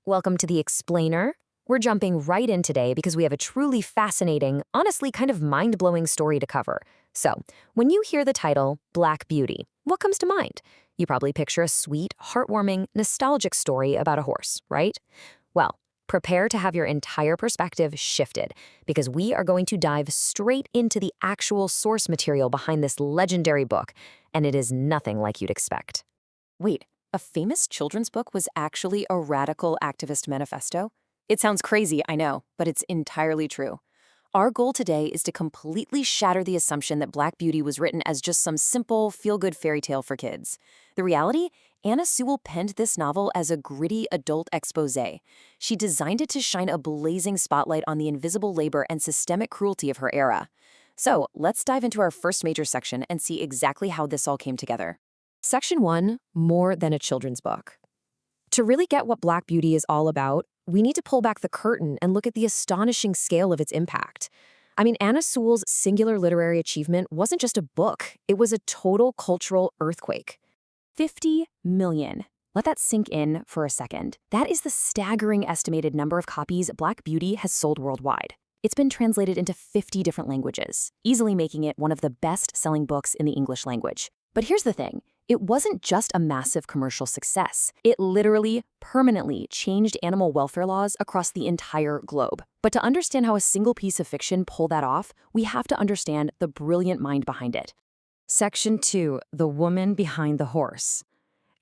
Welcome to The Explainer. We're jumping right in today because we have a truly fascinating, honestly kind of mind-blowing story to cover. So, when you hear the title, Black Beauty, what comes to mind? You probably picture a sweet, heartwarming, nostalgic story about a horse, right? Well, prepare to have your entire perspective shifted because we are going to dive straight into the actual source material behind this legendary book, and it is nothing like you'd expect. Wait, a famous children's book was actually a radical activist manifesto? It sounds crazy, I know, but it's entirely true. Our goal today is to completely shatter the assumption that Black Beauty was written as just some simple, feel-good fairy tale for kids. The reality? Anna Sewell penned this novel as a gritty adult exposé. She designed it to shine a blazing spotlight on the invisible labor and systemic cruelty of her era. So, let's dive into our first major section and see exactly how this all came together. Section 1, More Than a Children's Book. To really get what Black Beauty is all about, we need to pull back the curtain and look at the astonishing scale of its impact. I mean, Anna Sewell's singular literary achievement wasn't just a book, it was a total cultural earthquake. 50 million. Let that sink in for a second. That is the staggering estimated number of copies Black Beauty has sold worldwide. It's been translated into 50 different languages, easily making it one of the best-selling books in the English language. But here's the thing. It wasn't just a massive commercial success. It literally, permanently changed animal welfare laws across the entire globe. But to understand how a single piece of fiction pulled that off, we have to understand the brilliant mind behind it. Section 2, The Woman Behind the Horse.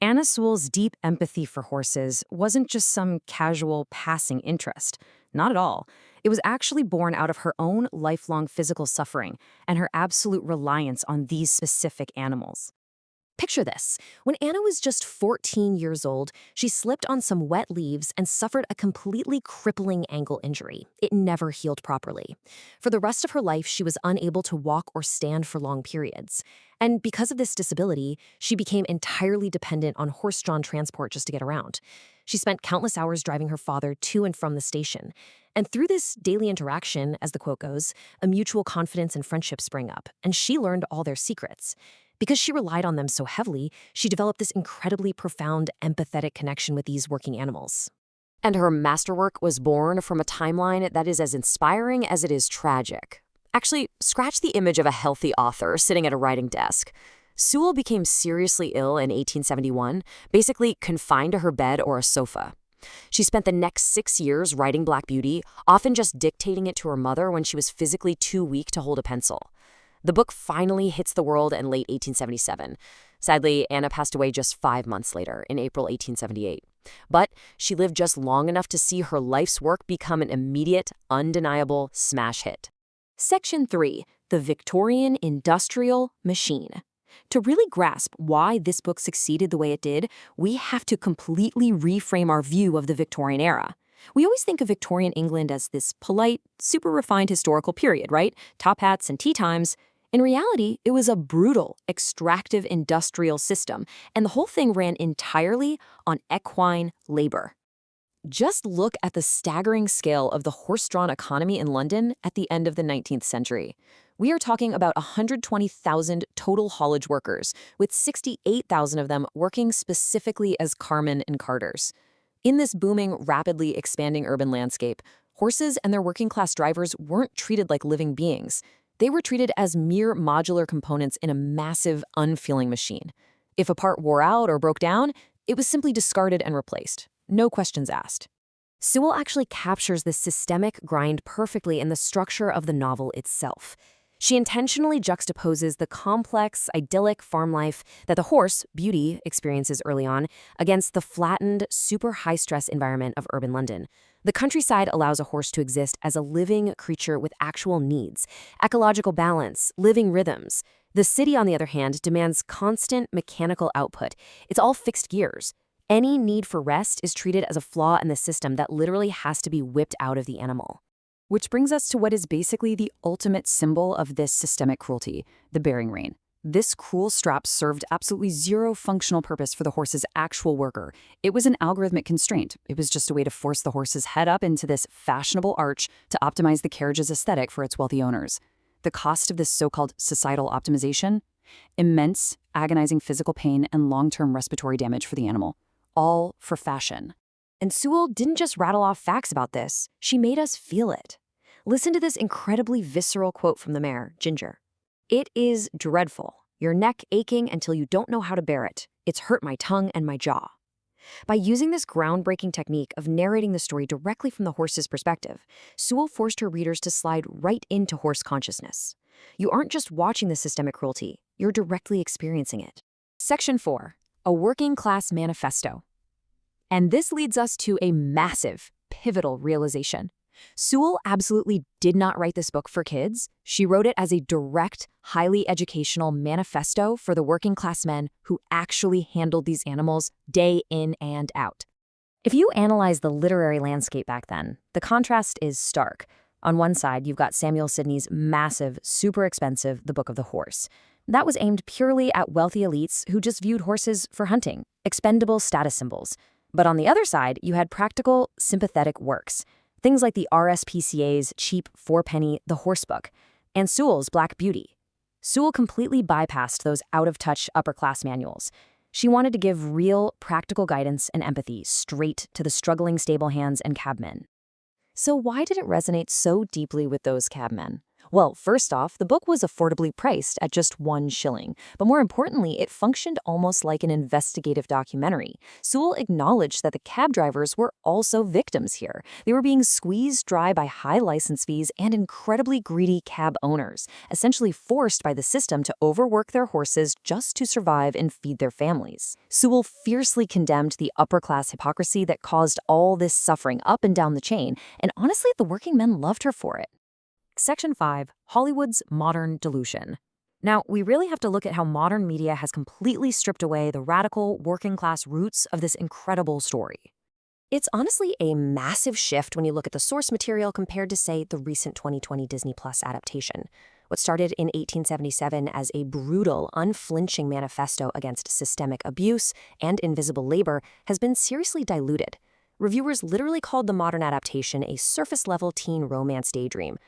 Anna Sewell's deep empathy for horses wasn't just some casual passing interest. Not at all. It was actually born out of her own lifelong physical suffering and her absolute reliance on these specific animals. Picture this. When Anna was just 14 years old, she slipped on some wet leaves and suffered a completely crippling ankle injury. It never healed properly. For the rest of her life, she was unable to walk or stand for long periods. And because of this disability, she became entirely dependent on horse-drawn transport just to get around. She spent countless hours driving her father to and from the station. And through this daily interaction, as the quote goes, a mutual confidence and friendship sprang up, and she learned all their secrets. Because she relied on them so heavily, she developed this incredibly profound, empathetic connection with these working animals. And her masterwork was born from a timeline that is as inspiring as it is tragic. Actually, scratch the image of a healthy author sitting at a writing desk. Sewell became seriously ill in 1871, basically confined to her bed or a sofa. She spent the next 6 years writing Black Beauty, often just dictating it to her mother when she was physically too weak to hold a pencil. The book finally hits the world in late 1877. Sadly, Anna passed away just 5 months later, in April 1878. But she lived just long enough to see her life's work become an immediate, undeniable smash hit. Section 3, The Victorian Industrial Machine. To really grasp why this book succeeded the way it did, we have to completely reframe our view of the Victorian era. We always think of Victorian England as this polite, super refined historical period, right? Top hats and tea times. In reality, it was a brutal, extractive industrial system, and the whole thing ran entirely on equine labor. Just look at the staggering scale of the horse-drawn economy in London at the end of the 19th century. We are talking about 120,000 total haulage workers, with 68,000 of them working specifically as carmen and carters. In this booming, rapidly expanding urban landscape, horses and their working-class drivers weren't treated like living beings. They were treated as mere modular components in a massive, unfeeling machine. If a part wore out or broke down, it was simply discarded and replaced. No questions asked. Sewell actually captures this systemic grind perfectly in the structure of the novel itself. She intentionally juxtaposes the complex, idyllic farm life that the horse, Beauty, experiences early on against the flattened, super high-stress environment of urban London. The countryside allows a horse to exist as a living creature with actual needs, ecological balance, living rhythms. The city, on the other hand, demands constant mechanical output. It's all fixed gears. Any need for rest is treated as a flaw in the system that literally has to be whipped out of the animal. Which brings us to what is basically the ultimate symbol of this systemic cruelty, the bearing rein. This cruel strap served absolutely zero functional purpose for the horse's actual worker. It was an algorithmic constraint. It was just a way to force the horse's head up into this fashionable arch to optimize the carriage's aesthetic for its wealthy owners. The cost of this so-called societal optimization? Immense, agonizing physical pain and long-term respiratory damage for the animal. All for fashion. And Sewell didn't just rattle off facts about this, she made us feel it. Listen to this incredibly visceral quote from the mare, Ginger. "It is dreadful, your neck aching until you don't know how to bear it. It's hurt my tongue and my jaw." By using this groundbreaking technique of narrating the story directly from the horse's perspective, Sewell forced her readers to slide right into horse consciousness. You aren't just watching the systemic cruelty, you're directly experiencing it. Section 4. A Working Class Manifesto. And this leads us to a massive, pivotal realization. Sewell absolutely did not write this book for kids. She wrote it as a direct, highly educational manifesto for the working class men who actually handled these animals day in and out. If you analyze the literary landscape back then, the contrast is stark. On one side, you've got Samuel Sidney's massive, super expensive The Book of the Horse. That was aimed purely at wealthy elites who just viewed horses for hunting, expendable status symbols. But on the other side, you had practical, sympathetic works. Things like the RSPCA's cheap 4-penny The Horse Book, and Sewell's Black Beauty. Sewell completely bypassed those out-of-touch upper-class manuals. She wanted to give real, practical guidance and empathy straight to the struggling stable hands and cabmen. So why did it resonate so deeply with those cabmen? Well, first off, the book was affordably priced at just $1. But more importantly, it functioned almost like an investigative documentary. Sewell acknowledged that the cab drivers were also victims here. They were being squeezed dry by high license fees and incredibly greedy cab owners, essentially forced by the system to overwork their horses just to survive and feed their families. Sewell fiercely condemned the upper-class hypocrisy that caused all this suffering up and down the chain, and honestly, the working men loved her for it. Section 5. Hollywood's Modern Delusion. Now, we really have to look at how modern media has completely stripped away the radical, working-class roots of this incredible story. It's honestly a massive shift when you look at the source material compared to, say, the recent 2020 Disney Plus adaptation. What started in 1877 as a brutal, unflinching manifesto against systemic abuse and invisible labor has been seriously diluted. Reviewers literally called the modern adaptation a surface-level teen romance daydream.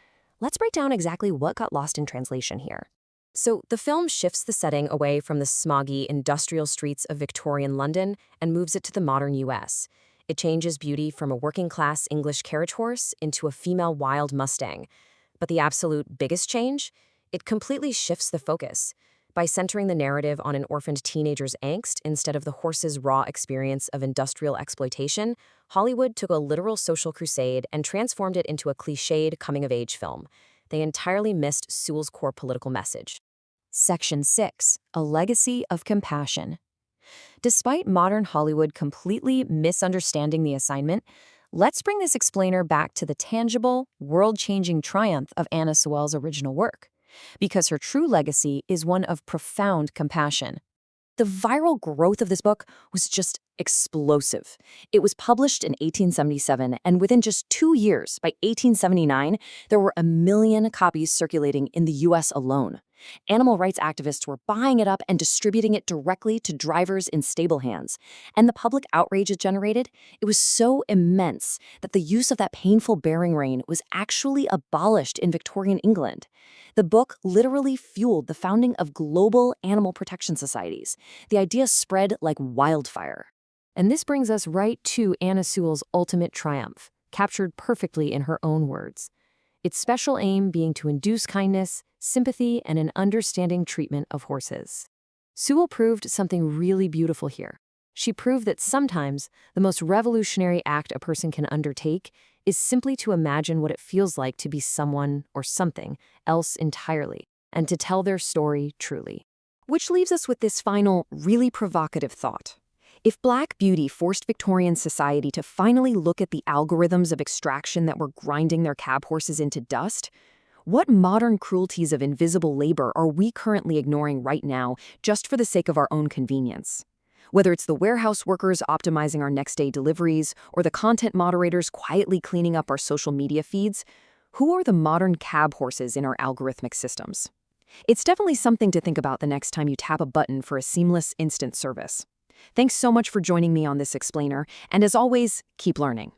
Let's break down exactly what got lost in translation here. So, the film shifts the setting away from the smoggy industrial streets of Victorian London and moves it to the modern US. It changes Beauty from a working-class English carriage horse into a female wild Mustang. But the absolute biggest change? It completely shifts the focus. By centering the narrative on an orphaned teenager's angst instead of the horse's raw experience of industrial exploitation, Hollywood took a literal social crusade and transformed it into a cliched coming-of-age film. They entirely missed Sewell's core political message. Section 6. A Legacy of Compassion. Despite modern Hollywood completely misunderstanding the assignment, let's bring this explainer back to the tangible, world-changing triumph of Anna Sewell's original work. Because her true legacy is one of profound compassion. The viral growth of this book was just explosive. It was published in 1877, and within just 2 years, by 1879, there were 1 million copies circulating in the US alone. Animal rights activists were buying it up and distributing it directly to drivers in stable hands. And the public outrage it generated, it was so immense that the use of that painful bearing rein was actually abolished in Victorian England. The book literally fueled the founding of global animal protection societies. The idea spread like wildfire. And this brings us right to Anna Sewell's ultimate triumph, captured perfectly in her own words. Its special aim being to induce kindness, sympathy, and an understanding treatment of horses. Sewell proved something really beautiful here. She proved that sometimes the most revolutionary act a person can undertake is simply to imagine what it feels like to be someone or something else entirely, and to tell their story truly. Which leaves us with this final, really provocative thought. If Black Beauty forced Victorian society to finally look at the algorithms of extraction that were grinding their cab horses into dust, what modern cruelties of invisible labor are we currently ignoring right now just for the sake of our own convenience? Whether it's the warehouse workers optimizing our next-day deliveries or the content moderators quietly cleaning up our social media feeds, who are the modern cab horses in our algorithmic systems? It's definitely something to think about the next time you tap a button for a seamless instant service. Thanks so much for joining me on this explainer, and as always, keep learning.